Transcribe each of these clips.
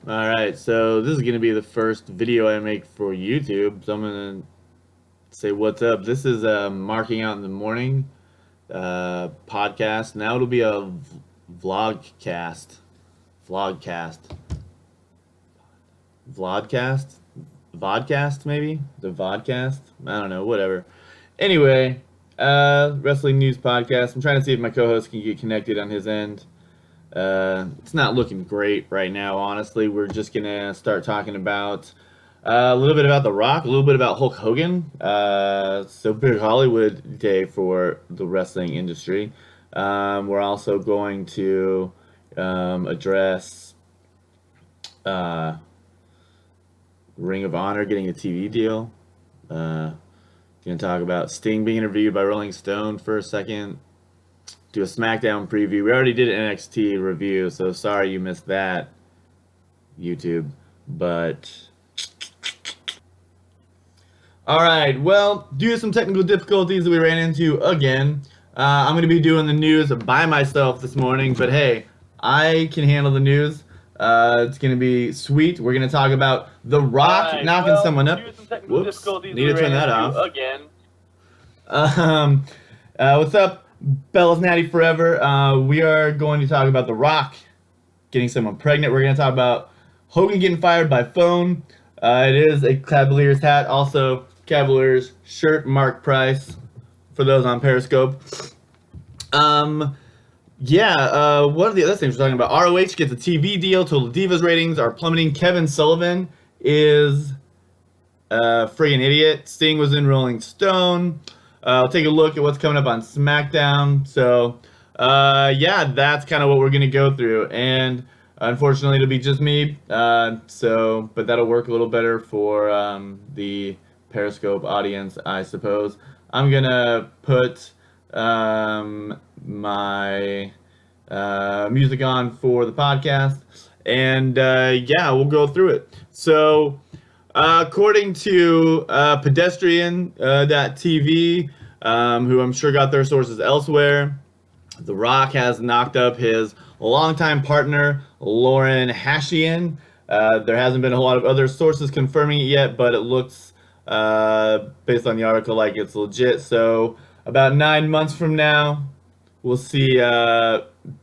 Alright, so this is going to be the first video I make for YouTube. So I'm going to say what's up. This is Marking Out in the Morning podcast. Now it'll be a vlogcast. Vlogcast. Vlogcast? Vodcast, maybe? The vodcast? I don't know, whatever. Anyway, wrestling news podcast. I'm trying to see if my co-host can get connected on his end. It's not looking great right now, honestly. We're just gonna start talking about a little bit about The Rock, a little bit about Hulk Hogan. So big Hollywood day for the wrestling industry. We're also going to address uh, Ring of Honor getting a TV deal. Gonna talk about Sting being interviewed by Rolling Stone for a second. Do a SmackDown preview. We already did an NXT review, so sorry you missed that, YouTube. But all right, well, due to some technical difficulties that we ran into again, I'm going to be doing the news by myself this morning. But hey, I can handle the news. It's going to be sweet. We're going to talk about The Rock knocking someone up. Whoops, need to turn that off. Again. What's up, Bella's Natty Forever? We are going to talk about The Rock getting someone pregnant. We're going to talk about Hogan getting fired by phone. It is a Cavaliers hat. Also, Cavaliers shirt, Mark Price, for those on Periscope. What are the other things we're talking about? ROH gets a TV deal. Total Divas ratings are plummeting. Kevin Sullivan is a friggin' idiot. Sting was in Rolling Stone. I'll take a look at what's coming up on SmackDown. So, that's kind of what we're going to go through. And unfortunately, it'll be just me. But that'll work a little better for the Periscope audience, I suppose. I'm going to put my music on for the podcast. And, we'll go through it. So, according to pedestrian.tv, who I'm sure got their sources elsewhere, The Rock has knocked up his longtime partner, Lauren Hashian. There hasn't been a whole lot of other sources confirming it yet, but it looks, based on the article, like it's legit. So about 9 months from now, we'll see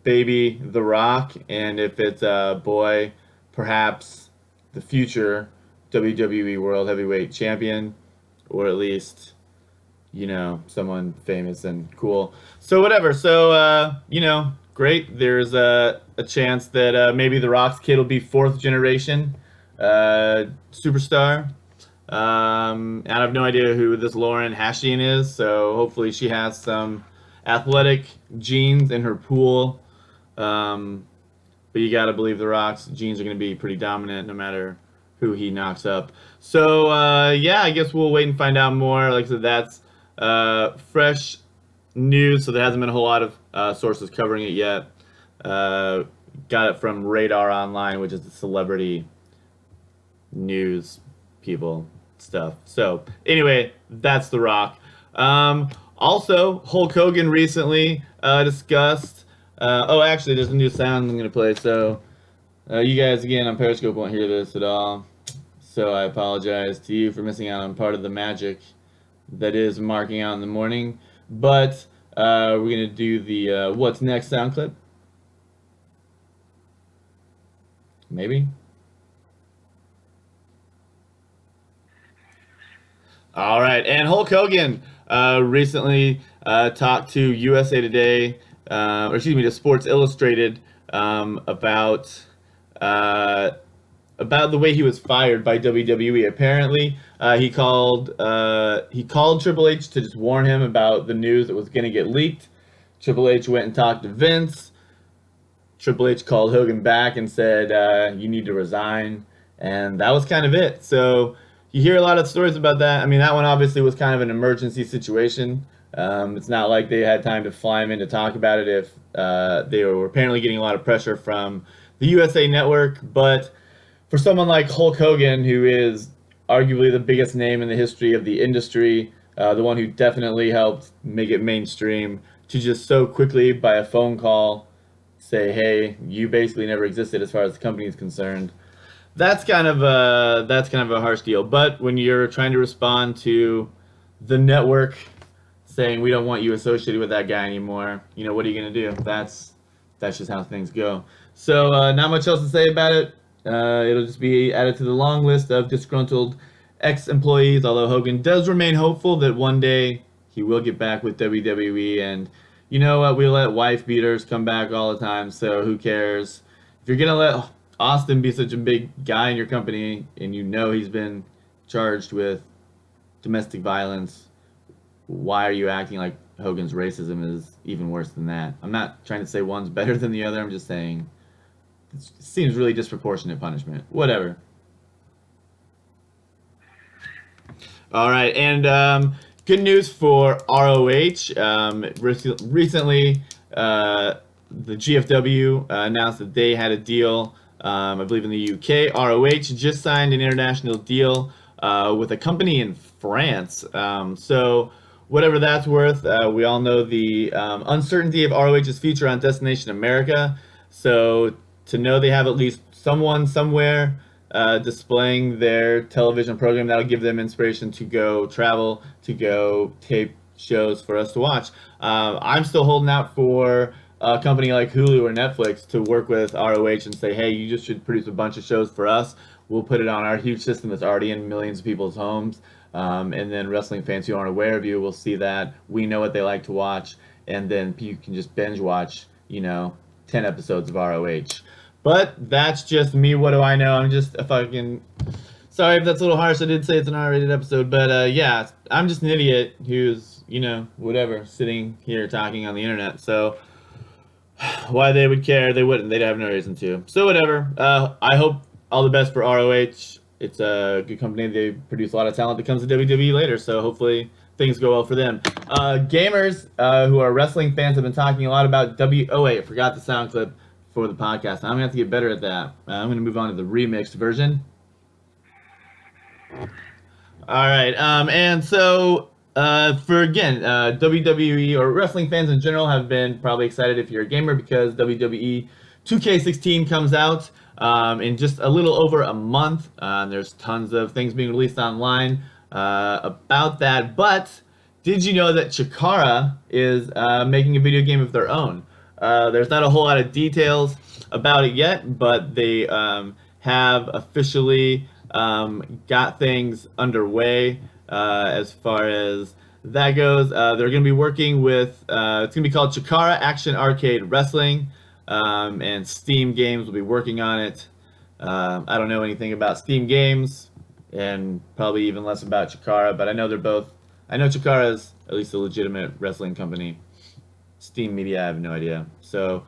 baby The Rock, and if it's a boy, perhaps the future WWE World Heavyweight Champion, or at least, someone famous and cool. So whatever. So, great. There's a chance that maybe The Rock's kid will be fourth generation superstar. And I have no idea who this Lauren Hashian is, so hopefully she has some athletic genes in her pool. But you gotta believe The Rock's genes are gonna be pretty dominant no matter who he knocks up. So, I guess we'll wait and find out more. Like I said, that's fresh news, so there hasn't been a whole lot of sources covering it yet. Got it from Radar Online, which is the celebrity news people stuff. So, anyway, that's The Rock. Also, Hulk Hogan recently discussed. Actually, there's a new sound I'm going to play, so you guys, again, on Periscope won't hear this at all. So I apologize to you for missing out on part of the magic that is Marking Out in the Morning. But we're going to do the What's Next sound clip. Maybe. All right, and Hulk Hogan recently talked to USA Today, to Sports Illustrated, about the way he was fired by WWE. Apparently, he called Triple H to just warn him about the news that was going to get leaked. Triple H went and talked to Vince. Triple H called Hogan back and said, "You need to resign," and that was kind of it. So you hear a lot of stories about that. I mean, that one obviously was kind of an emergency situation. It's not like they had time to fly him in to talk about it if they were apparently getting a lot of pressure from the USA Network. But for someone like Hulk Hogan, who is arguably the biggest name in the history of the industry, the one who definitely helped make it mainstream, to just so quickly, by a phone call, say, hey, you basically never existed as far as the company is concerned. that's kind of a harsh deal. But when you're trying to respond to the network saying we don't want you associated with that guy anymore, what are you gonna do? That's just how things go. So not much else to say about it. It'll just be added to the long list of disgruntled ex-employees. Although Hogan does remain hopeful that one day he will get back with WWE, and you know what? We let wife beaters come back all the time, so who cares? If you're gonna let Austin be such a big guy in your company, and he's been charged with domestic violence, why are you acting like Hogan's racism is even worse than that? I'm not trying to say one's better than the other. I'm just saying it seems really disproportionate punishment. Whatever. All right, and good news for ROH. Recently, the GFW announced that they had a deal, I believe in the UK. ROH just signed an international deal with a company in France. So whatever that's worth, we all know the uncertainty of ROH's future on Destination America. So to know they have at least someone somewhere displaying their television program, that'll give them inspiration to go travel, to go tape shows for us to watch. I'm still holding out for a company like Hulu or Netflix to work with ROH and say, hey, you just should produce a bunch of shows for us. We'll put it on our huge system that's already in millions of people's homes. And then wrestling fans who aren't aware of you will see that. We know what they like to watch. And then you can just binge watch, 10 episodes of ROH. But that's just me. What do I know? I'm just a fucking... Sorry if that's a little harsh. I did say it's an R-rated episode. But yeah, I'm just an idiot who's, whatever, sitting here talking on the internet. So why they would care? They wouldn't. They'd have no reason to. So whatever. I hope all the best for ROH. It's a good company. They produce a lot of talent that comes to WWE later. So hopefully things go well for them. Gamers who are wrestling fans have been talking a lot about Oh, wait, I forgot the sound clip for the podcast. I'm going to have to get better at that. I'm going to move on to the remixed version. All right. And so WWE or wrestling fans in general have been probably excited if you're a gamer because WWE 2K16 comes out in just a little over a month. There's tons of things being released online about that. But did you know that Chikara is making a video game of their own? There's not a whole lot of details about it yet, but they have officially got things underway as far as that goes. They're going to be working with, it's going to be called Chikara Action Arcade Wrestling, and Steam Games will be working on it. I don't know anything about Steam Games, and probably even less about Chikara, but I know Chikara is at least a legitimate wrestling company. Steam Media, I have no idea. So,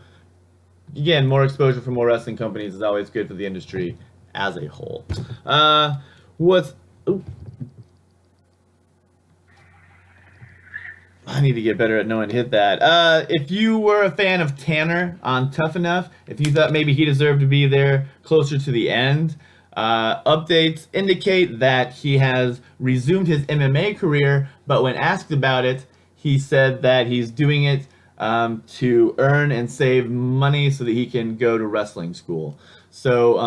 again, more exposure for more wrestling companies is always good for the industry as a whole. I need to get better at knowing to hit that. If you were a fan of Tanner on Tough Enough, if you thought maybe he deserved to be there closer to the end, updates indicate that he has resumed his MMA career, but when asked about it, he said that he's doing it to earn and save money so that he can go to wrestling school. So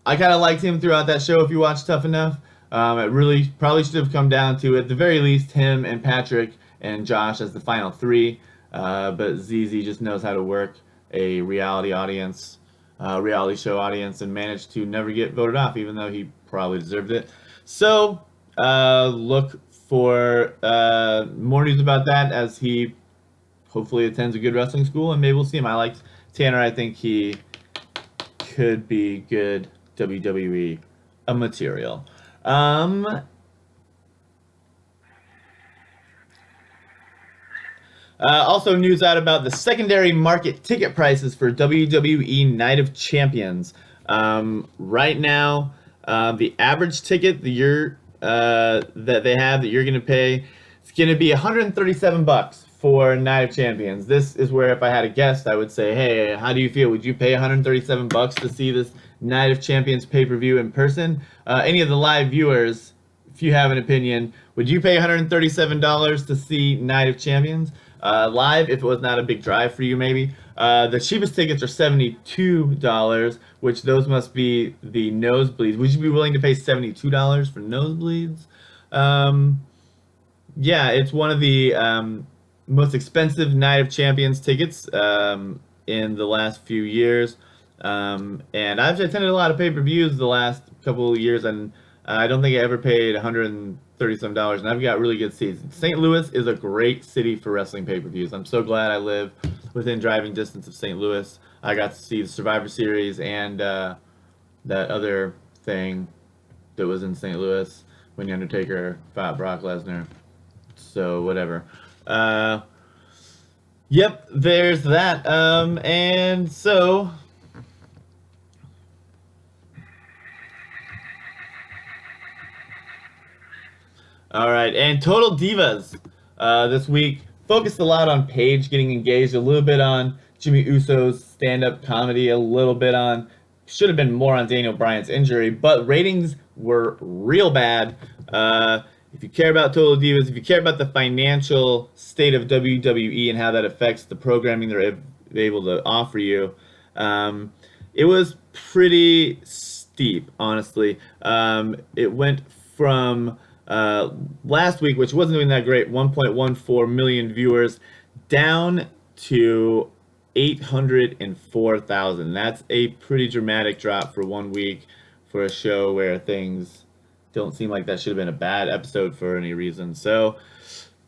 I kind of liked him throughout that show if you watched Tough Enough. It really probably should have come down to, at the very least, him and Patrick and Josh as the final three. But ZZ just knows how to work a reality show audience, and managed to never get voted off, even though he probably deserved it. So look for more news about that as he hopefully attends a good wrestling school, and maybe we'll see him. I like Tanner. I think he could be good WWE material. Also, news out about the secondary market ticket prices for WWE Night of Champions. Right now, the average ticket that you're that they have that you're going to pay, it's going to be $137 for Night of Champions. This is where, if I had a guest, I would say, hey, how do you feel? Would you pay $137 to see this Night of Champions pay-per-view in person? Any of the live viewers, if you have an opinion, would you pay $137 to see Night of Champions? Live, if it was not a big drive for you, maybe. The cheapest tickets are $72, which those must be the nosebleeds. Would you be willing to pay $72 for nosebleeds? Um, yeah, it's one of the most expensive Night of Champions tickets in the last few years. And I've attended a lot of pay-per-views the last couple of years, and I don't think I ever paid $130 some, and I've got really good seats. St. Louis is a great city for wrestling pay-per-views. I'm so glad I live within driving distance of St. Louis. I got to see the Survivor Series and that other thing that was in St. Louis when The Undertaker fought Brock Lesnar. So whatever. Yep, there's that. And so all right, and Total Divas this week focused a lot on Paige getting engaged, a little bit on Jimmy Uso's stand-up comedy, a little bit on, should have been more on Daniel Bryan's injury, but ratings were real bad. If you care about Total Divas, if you care about the financial state of WWE and how that affects the programming they're able to offer you, it was pretty steep, honestly. It went from last week, which wasn't doing that great, 1.14 million viewers, down to 804,000. That's a pretty dramatic drop for 1 week for a show where things don't seem like that should have been a bad episode for any reason. So,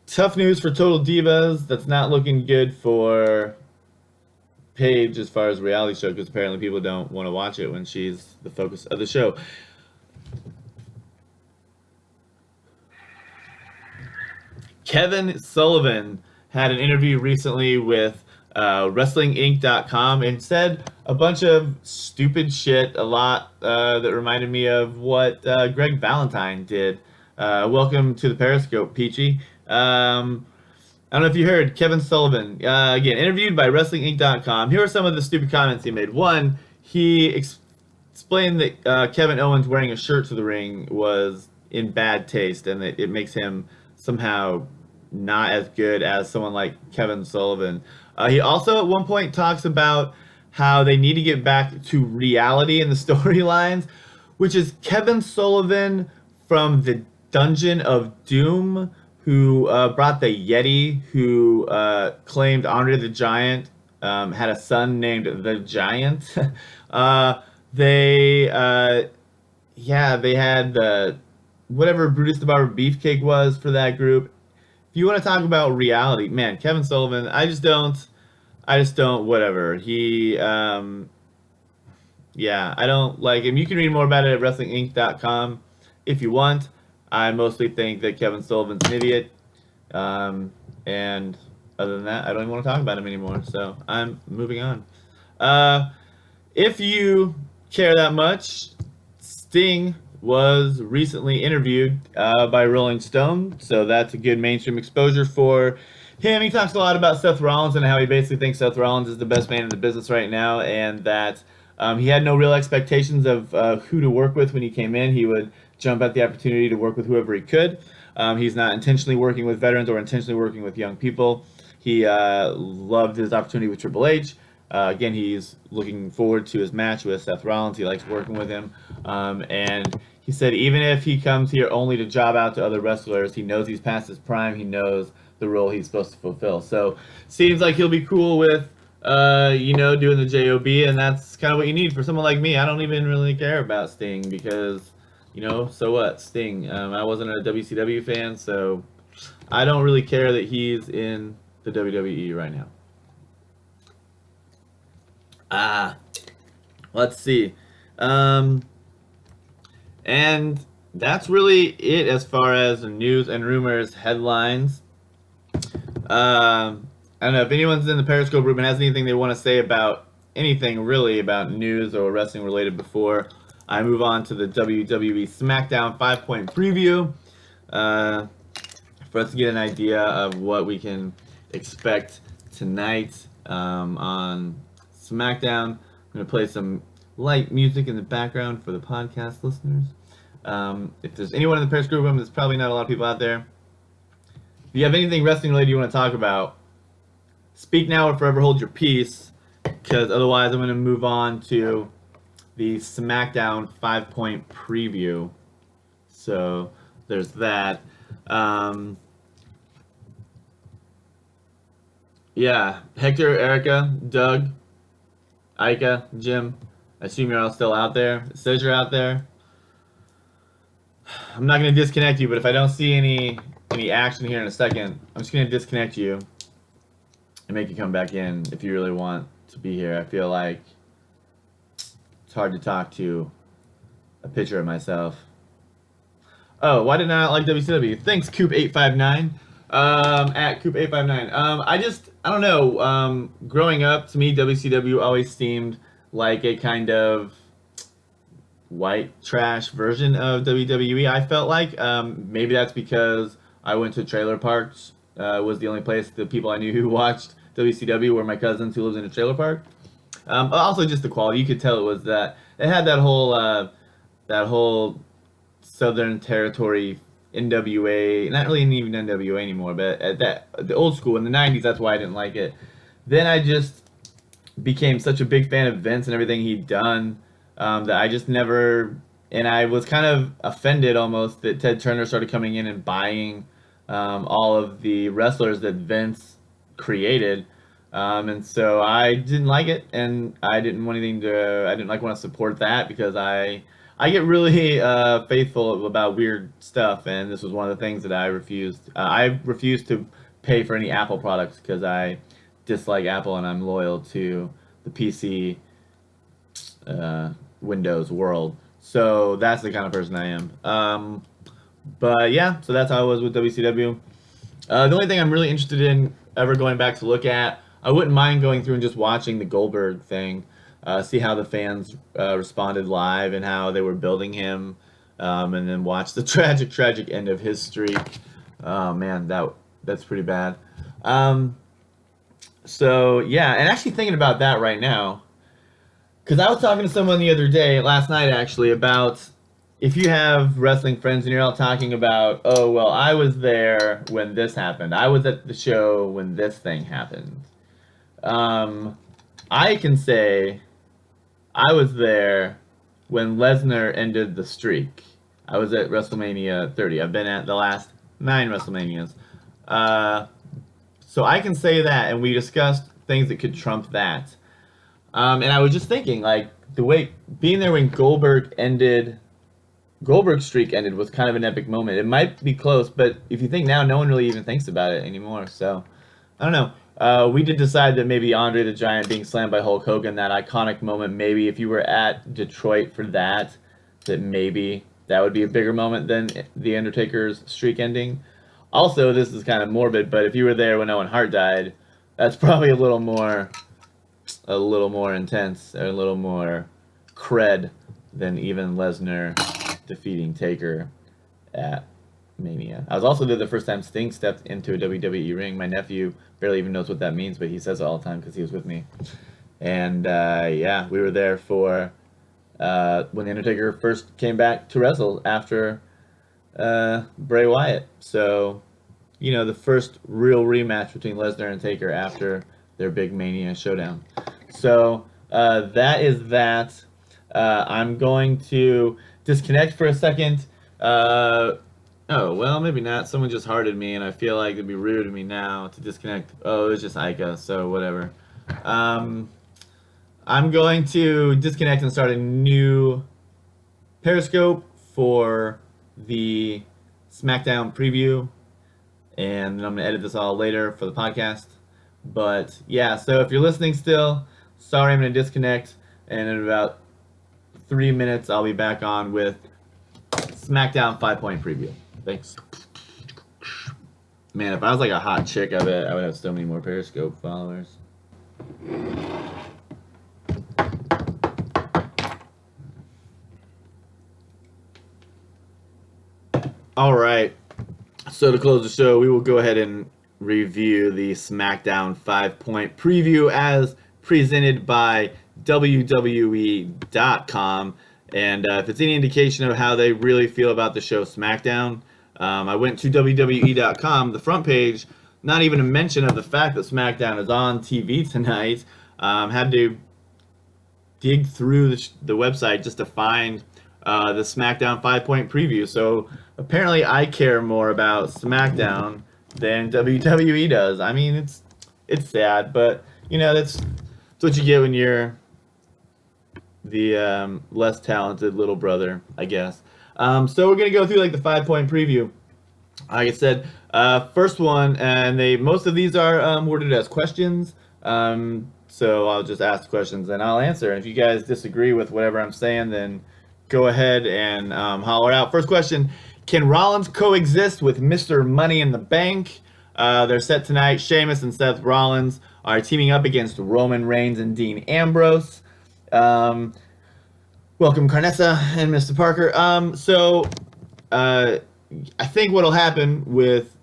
tough news for Total Divas. That's not looking good for Paige as far as reality show, because apparently people don't want to watch it when she's the focus of the show. Kevin Sullivan had an interview recently with WrestlingInc.com and said a bunch of stupid shit, a lot that reminded me of what Greg Valentine did. Welcome to the Periscope, Peachy. I don't know if you heard Kevin Sullivan, again, interviewed by WrestlingInc.com. Here are some of the stupid comments he made. One, he explained that Kevin Owens wearing a shirt to the ring was in bad taste and that it makes him somehow not as good as someone like Kevin Sullivan. He also at one point talks about how they need to get back to reality in the storylines, which is Kevin Sullivan from the Dungeon of Doom, who brought the Yeti, who claimed Andre the Giant had a son named the Giant. They had the whatever Brutus the Barber Beefcake was for that group. If you want to talk about reality, man, Kevin Sullivan, I just don't, whatever. I don't like him. You can read more about it at WrestlingInc.com if you want. I mostly think that Kevin Sullivan's an idiot. And other than that, I don't even want to talk about him anymore. So I'm moving on. If you care that much, Sting was recently interviewed by Rolling Stone, so that's a good mainstream exposure for him. He talks a lot about Seth Rollins and how he basically thinks Seth Rollins is the best man in the business right now, and that he had no real expectations of who to work with when he came in. He would jump at the opportunity to work with whoever he could. He's not intentionally working with veterans or intentionally working with young people. He loved his opportunity with Triple H. Again, he's looking forward to his match with Seth Rollins. He likes working with him. And he said even if he comes here only to job out to other wrestlers, he knows he's past his prime. He knows the role he's supposed to fulfill. So seems like he'll be cool with, doing the JOB, and that's kind of what you need for someone like me. I don't even really care about Sting because, so what? Sting. I wasn't a WCW fan, so I don't really care that he's in the WWE right now. Let's see. And that's really it as far as news and rumors, headlines. I don't know if anyone's in the Periscope group and has anything they want to say about anything really about news or wrestling related before I move on to the WWE SmackDown 5-point preview, for us to get an idea of what we can expect tonight on SmackDown. I'm going to play some light music in the background for the podcast listeners. If there's anyone in the Periscope room, there's probably not a lot of people out there. If you have anything wrestling related you want to talk about, speak now or forever hold your peace, because otherwise I'm going to move on to the SmackDown 5-point preview. So there's that. Yeah, Hector, Erica, Doug, Ika, Jim. I assume you're all still out there. It says you're out there. I'm not going to disconnect you, but if I don't see any action here in a second, I'm just going to disconnect you and make you come back in if you really want to be here. I feel like it's hard to talk to a picture of myself. Oh, why did I not like WCW? Thanks, Coop859. At Coop859. I don't know. Growing up, to me, WCW always seemed like a kind of white trash version of WWE. I felt like maybe that's because I went to trailer parks. Was the only place the people I knew who watched WCW were my cousins who lived in a trailer park. Also, just the quality. You could tell it was that it had that whole Southern Territory NWA, not really even NWA anymore, but at the old school in the 90s, that's why I didn't like it. Then I just became such a big fan of Vince and everything he'd done that I just never, and I was kind of offended almost that Ted Turner started coming in and buying all of the wrestlers that Vince created. And so I didn't like it, and I didn't want to support that because I get really faithful about weird stuff, and this was one of the things that I refused. I refused to pay for any Apple products because I dislike Apple and I'm loyal to the PC Windows world. So that's the kind of person I am. But yeah, so that's how I was with WCW. The only thing I'm really interested in ever going back to look at, I wouldn't mind going through and just watching the Goldberg thing. See how the fans responded live and how they were building him, and then watch the tragic end of his streak. Oh man, that's pretty bad. So yeah, and actually thinking about that right now, because I was talking to someone the other day, last night actually, about if you have wrestling friends and you're all talking about, oh well, I was there when this happened. I was at the show when this thing happened. I can say I was there when Lesnar ended the streak. I was at WrestleMania 30. I've been at the last 9 WrestleManias. So I can say that, and we discussed things that could trump that. And I was just thinking, like, the way being there when Goldberg's streak ended was kind of an epic moment. It might be close, but if you think now, no one really even thinks about it anymore. So, I don't know. We did decide that maybe Andre the Giant being slammed by Hulk Hogan, that iconic moment, maybe if you were at Detroit for that maybe that would be a bigger moment than The Undertaker's streak ending. Also, this is kind of morbid, but if you were there when Owen Hart died, that's probably a little more intense, or a little more cred than even Lesnar defeating Taker at Mania. I was also there the first time Sting stepped into a WWE ring. My nephew barely even knows what that means, but he says it all the time because he was with me. And yeah, we were there for when The Undertaker first came back to wrestle after Bray Wyatt. So, you know, the first real rematch between Lesnar and Taker after their big Mania showdown. So that is that. I'm going to disconnect for a second. Oh, well, maybe not. Someone just hearted me, and I feel like it'd be rude of me now to disconnect. Oh, it was just Ika, so whatever. I'm going to disconnect and start a new Periscope for the SmackDown preview, and then I'm going to edit this all later for the podcast. But yeah, so if you're listening still, sorry, I'm going to disconnect, and in about 3 minutes, I'll be back on with SmackDown 5-point preview. Thanks. Man, if I was like a hot chick, I bet I would have so many more Periscope followers. All right. So to close the show, we will go ahead and review the SmackDown 5-point preview as presented by WWE.com. And if it's any indication of how they really feel about the show SmackDown, I went to WWE.com, the front page, not even a mention of the fact that SmackDown is on TV tonight. Had to dig through the website just to find the SmackDown 5-point preview. So apparently, I care more about SmackDown than WWE does. I mean, it's sad, but that's what you get when you're the less talented little brother, I guess. So we're gonna go through like the 5-point preview. Like I said, first one, and most of these are worded as questions. So I'll just ask questions and I'll answer. And if you guys disagree with whatever I'm saying, then go ahead and holler out. First question: can Rollins coexist with Mr. Money in the Bank? They're set tonight. Sheamus and Seth Rollins are teaming up against Roman Reigns and Dean Ambrose. Welcome, Carnessa and Mr. Parker. I think what'll happen with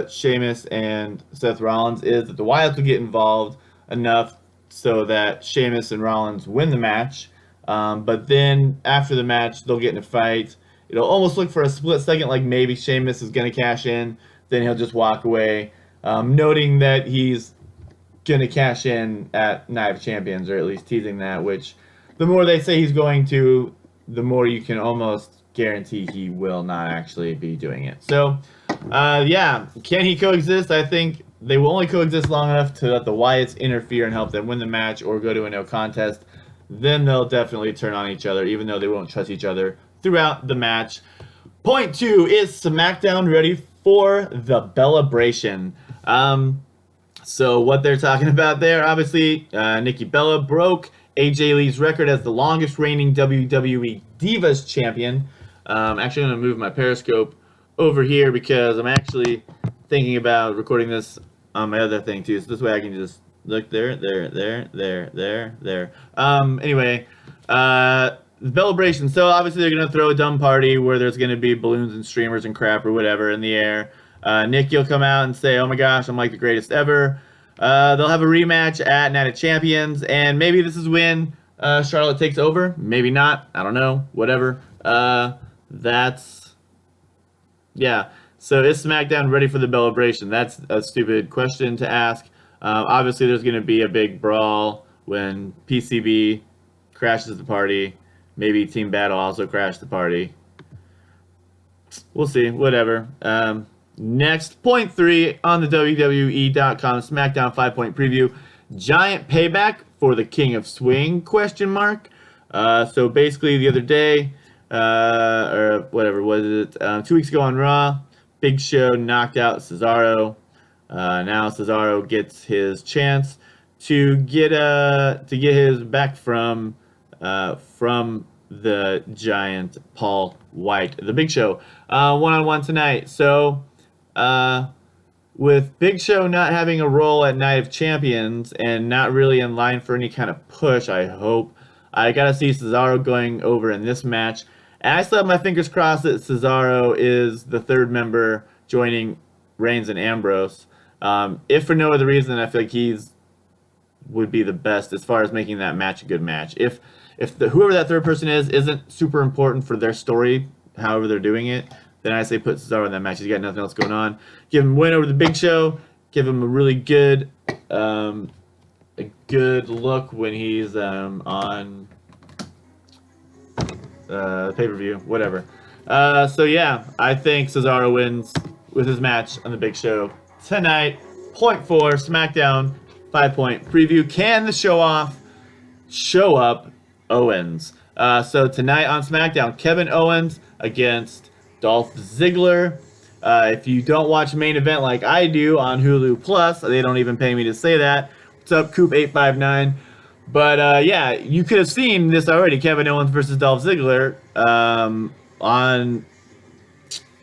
Sheamus and Seth Rollins is that the Wyatts will get involved enough so that Sheamus and Rollins win the match. But then after the match, they'll get in a fight. It'll almost look for a split second like maybe Sheamus is going to cash in. Then he'll just walk away, noting that he's going to cash in at Night of Champions, or at least teasing that, which the more they say he's going to, the more you can almost guarantee he will not actually be doing it. So, can he coexist? I think they will only coexist long enough to let the Wyatts interfere and help them win the match or go to a no contest. Then they'll definitely turn on each other, even though they won't trust each other throughout the match. Point 2, is SmackDown ready for the Bellabration? So what they're talking about there, obviously, Nikki Bella broke AJ Lee's record as the longest reigning WWE Divas champion. Actually, I'm going to move my Periscope over here because I'm actually thinking about recording this on my other thing too. So this way I can just look there. Anyway, the Bellabration. So obviously they're going to throw a dumb party where there's going to be balloons and streamers and crap or whatever in the air. Nikki will come out and say, "Oh my gosh, I'm like the greatest ever." They'll have a rematch at Night of Champions, and maybe this is when Charlotte takes over. Maybe not. I don't know. Whatever. So is SmackDown ready for the Bellabration? That's a stupid question to ask. Obviously, there's going to be a big brawl when PCB crashes the party. Maybe Team Battle also crashed the party. We'll see. Whatever. Next, point 3 on the WWE.com SmackDown 5-point preview. Giant payback for the King of Swing? So basically the other day, or whatever was it, 2 weeks ago on Raw, Big Show knocked out Cesaro. Now Cesaro gets his chance to get his back from the Giant Paul White, the Big Show, one-on-one tonight. So with Big Show not having a role at Night of Champions and not really in line for any kind of push, I hope, I gotta see Cesaro going over in this match. And I still have my fingers crossed that Cesaro is the third member joining Reigns and Ambrose. If for no other reason, I feel like would be the best as far as making that match a good match. If whoever that third person is isn't super important for their story, however they're doing it, then I say put Cesaro in that match. He's got nothing else going on. Give him a win over the Big Show. Give him a really good look when he's on pay-per-view, whatever. I think Cesaro wins with his match on the Big Show tonight. Point 4, SmackDown 5-point preview. Can the show up Owens? So tonight on SmackDown, Kevin Owens against Dolph Ziggler. If you don't watch Main Event like I do on Hulu Plus, they don't even pay me to say that. What's up, Coop859? But you could have seen this already. Kevin Owens versus Dolph Ziggler on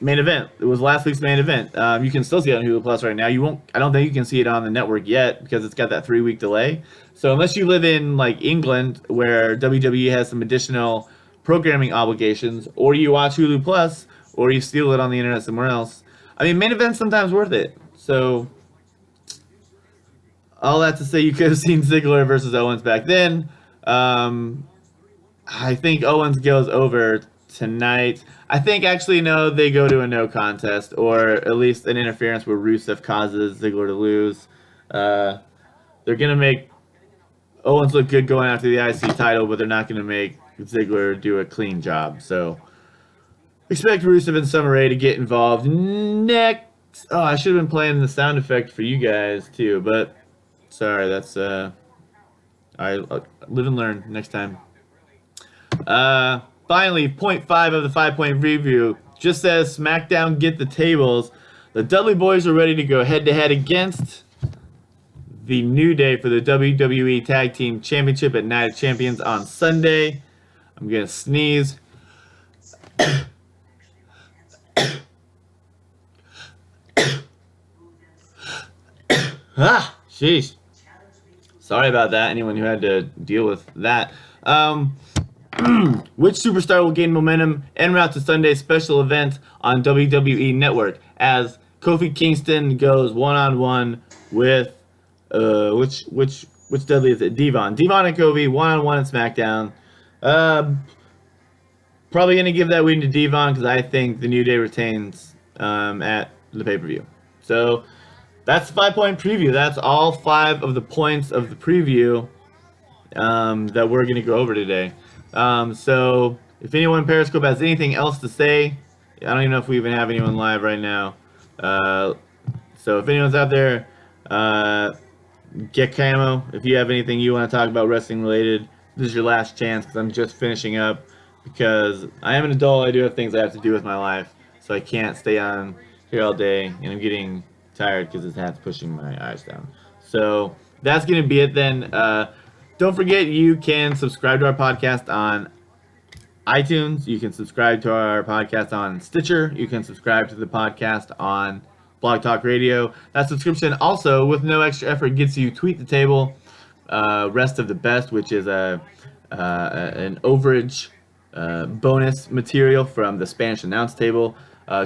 Main Event. It was last week's Main Event. You can still see it on Hulu Plus right now. I don't think you can see it on the network yet because it's got that 3-week delay. So unless you live in like England where WWE has some additional programming obligations, or you watch Hulu Plus, or you steal it on the internet somewhere else. I mean, Main Event's sometimes worth it. So all that to say, you could have seen Ziggler versus Owens back then. I think Owens goes over tonight. I think actually no, they go to a no contest, or at least an interference where Rusev causes Ziggler to lose. They're gonna make Owens look good going after the IC title, but they're not gonna make Ziggler do a clean job. So expect Rusev and Summer Rae to get involved next. Oh, I should have been playing the sound effect for you guys too, but sorry, that's I live and learn next time. Finally, point 5 of the 5-point review just says SmackDown get the tables. The Dudley Boys are ready to go head-to-head against the New Day for the WWE Tag Team Championship at Night of Champions on Sunday. I'm going to sneeze. Sheesh. Sorry about that, anyone who had to deal with that. Which superstar will gain momentum en route to Sunday's special event on WWE Network as Kofi Kingston goes one-on-one with which Dudley is it? Devon and Kofi one-on-one in SmackDown. Probably gonna give that win to Devon because I think the New Day retains at the pay-per-view. So that's the 5-point preview. That's all 5 of the points of the preview that we're gonna go over today. So if anyone in Periscope has anything else to say, I don't even know if we even have anyone live right now. So if anyone's out there, get camo. If you have anything you want to talk about wrestling related, this is your last chance because I'm just finishing up because I am an adult. I do have things I have to do with my life, so I can't stay on here all day, and I'm getting tired because this hat's pushing my eyes down. So that's going to be it then. Don't forget you can subscribe to our podcast on iTunes. You can subscribe to our podcast on Stitcher. You can subscribe to the podcast on Blog Talk Radio. That subscription also, with no extra effort, gets you Tweet the Table, Rest of the Best, which is an overage bonus material from the Spanish Announce Table.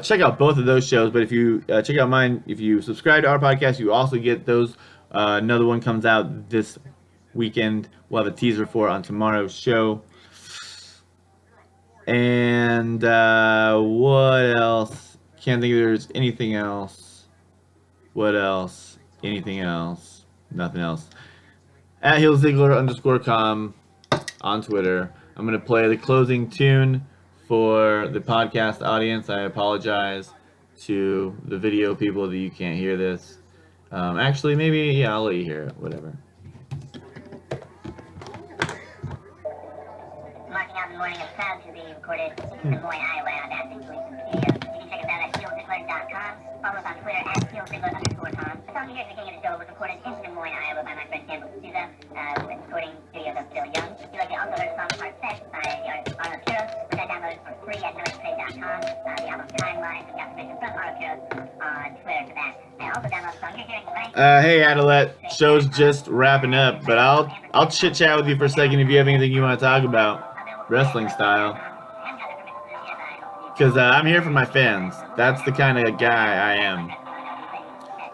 Check out both of those shows, but if you check out mine, if you subscribe to our podcast, you also get those. Another one comes out this weekend. We'll have a teaser for it on tomorrow's show. And what else? Can't think there's anything else. What else? Anything else? Nothing else. At HEELZiggler_com on Twitter. I'm going to play the closing tune for the podcast audience. I apologize to the video people that you can't hear this. Actually, maybe, yeah, I'll let you hear it. Whatever. Marking out the morning is proud to be recorded in Des Moines, Iowa, Audacity Solutions Studios. You can check us out at HEELZiggler.com. Follow us on Twitter at HEELZiggler_com. The song you hear at the beginning of the show was recorded in Des Moines, Iowa by my friend Campbell D'Souza. The recording studios of Bill Young. If you'd like to also hear the song Part 6 by the artist Arno Piros, which I downloaded for free at newsworthy.com. The album Timeline, we got permission from Arno Piros on Twitter for that. I also downloaded the song you're hearing right. Hey Adelet, show's just wrapping up, but I'll chit chat with you for a second if you have anything you want to talk about, wrestling style. Because I'm here for my fans. That's the kind of guy I am.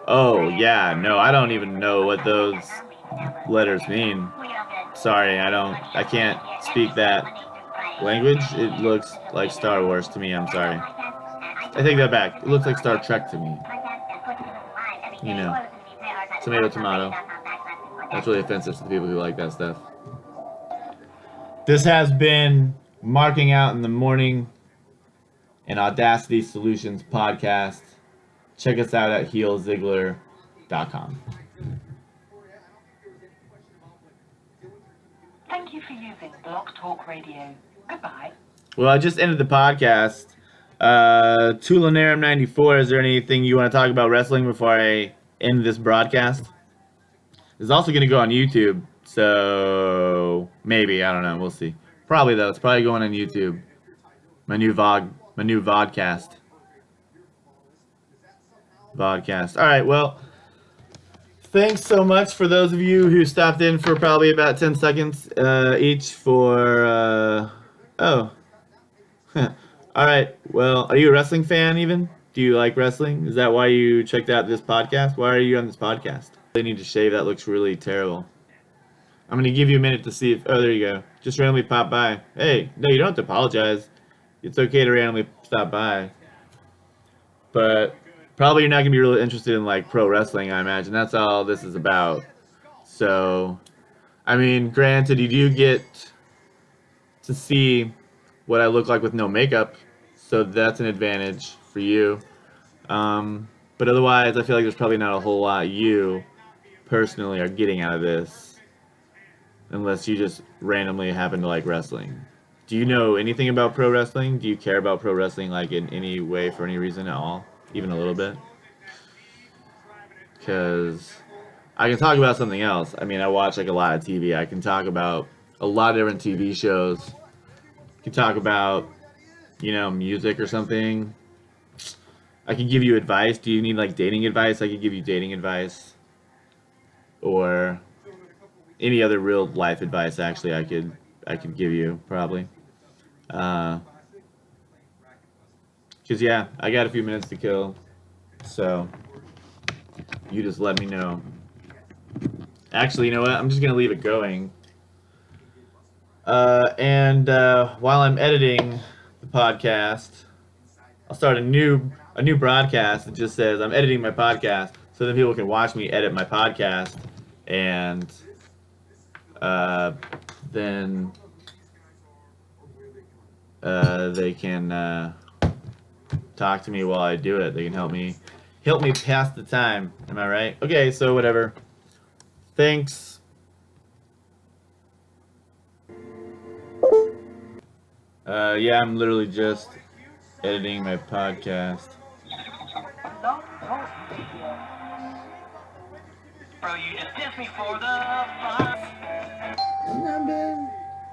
Oh yeah, no, I don't even know what those letters mean. Sorry, I can't speak that language. It looks like Star Wars to me. I'm sorry. I take that back. It looks like Star Trek to me. You know, tomato, tomato. That's really offensive to the people who like that stuff. This has been Marking Out in the Morning, an Audacity Solutions podcast. Check us out at HEELZiggler.com. Thank you for using Blog Talk Radio. Goodbye. Well, I just ended the podcast. Tulanarum94, is there anything you want to talk about wrestling before I end this broadcast? It's also going to go on YouTube, so maybe, I don't know, we'll see. Probably though, it's probably going on YouTube. My new Vodcast. Vodcast. All right, well, thanks so much for those of you who stopped in for probably about 10 seconds each for, oh. All right, well, are you a wrestling fan even? Do you like wrestling? Is that why you checked out this podcast? Why are you on this podcast? They need to shave. That looks really terrible. I'm going to give you a minute to see if... Oh, there you go. Just randomly pop by. Hey, no, you don't have to apologize. it's okay to randomly stop by. But probably you're not gonna be really interested in like pro wrestling. I imagine that's all this is about. So, I mean, granted, you do get to see what I look like with no makeup, so that's an advantage for you. But otherwise, I feel like there's probably not a whole lot you personally are getting out of this, unless you just randomly happen to like wrestling. Do you know anything about pro wrestling? Do you care about pro wrestling like in any way for any reason at all, even a little bit? Because I can talk about something else. I mean, I watch like a lot of TV. I can talk about a lot of different TV shows. I can talk about, music or something. I can give you advice. Do you need like dating advice? I could give you dating advice. Or any other real life advice actually I could give you probably. Cause yeah, I got a few minutes to kill. So you just let me know. Actually, you know what? I'm just gonna leave it going. And while I'm editing the podcast, I'll start a new broadcast that just says I'm editing my podcast, so then people can watch me edit my podcast, and then they can talk to me while I do it. They can help me pass the time. Am I right? Okay, so whatever. Thanks. Yeah, I'm literally just editing my podcast. Bro, you just dissed me for the fun.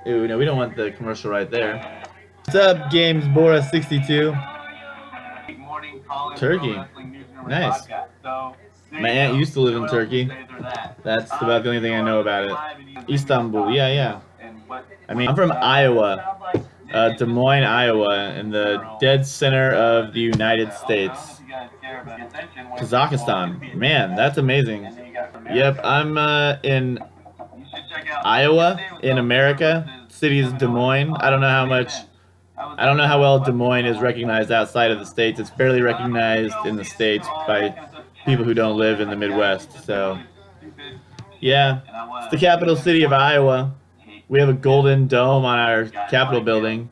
Ooh, no, we don't want the commercial right there. What's up, Games Boris 62? Turkey. Nice. My aunt used to live in Turkey. That's about the only thing I know about it. Istanbul, yeah. I mean, I'm from Iowa, Des Moines, Iowa, in the dead center of the United States. Kazakhstan. Man, that's amazing. Yep, I'm in Iowa, in America. City is Des Moines. I don't know how well Des Moines is recognized outside of the States. It's barely recognized in the States by people who don't live in the Midwest. So, yeah, it's the capital city of Iowa. We have a golden dome on our Capitol building.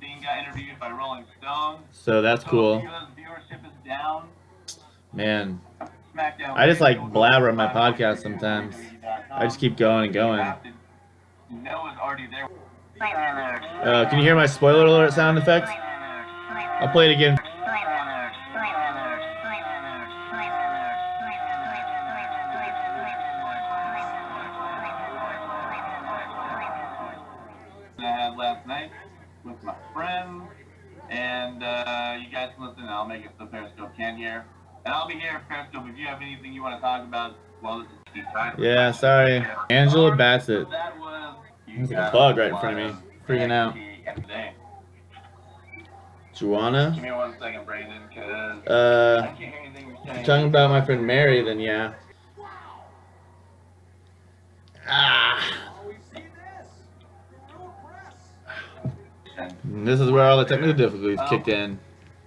So that's cool. Man, I just like blabber on my podcast sometimes. I just keep going and going. Can you hear my spoiler alert sound effect? I'll play it again. I had last night with my friends, and you guys can listen. I'll make it so Periscope can hear, and I'll be here at Periscope if you have anything you want to talk about. Well, this is Steve Tyler. Yeah, sorry, Angela Bassett. That was There's like a bug right in front of me, freaking out. Juana? Give me 1 second, Brandon, because I can't hear anything you're saying. Talking about my friend Mary, then yeah. This is where all the technical difficulties kicked in.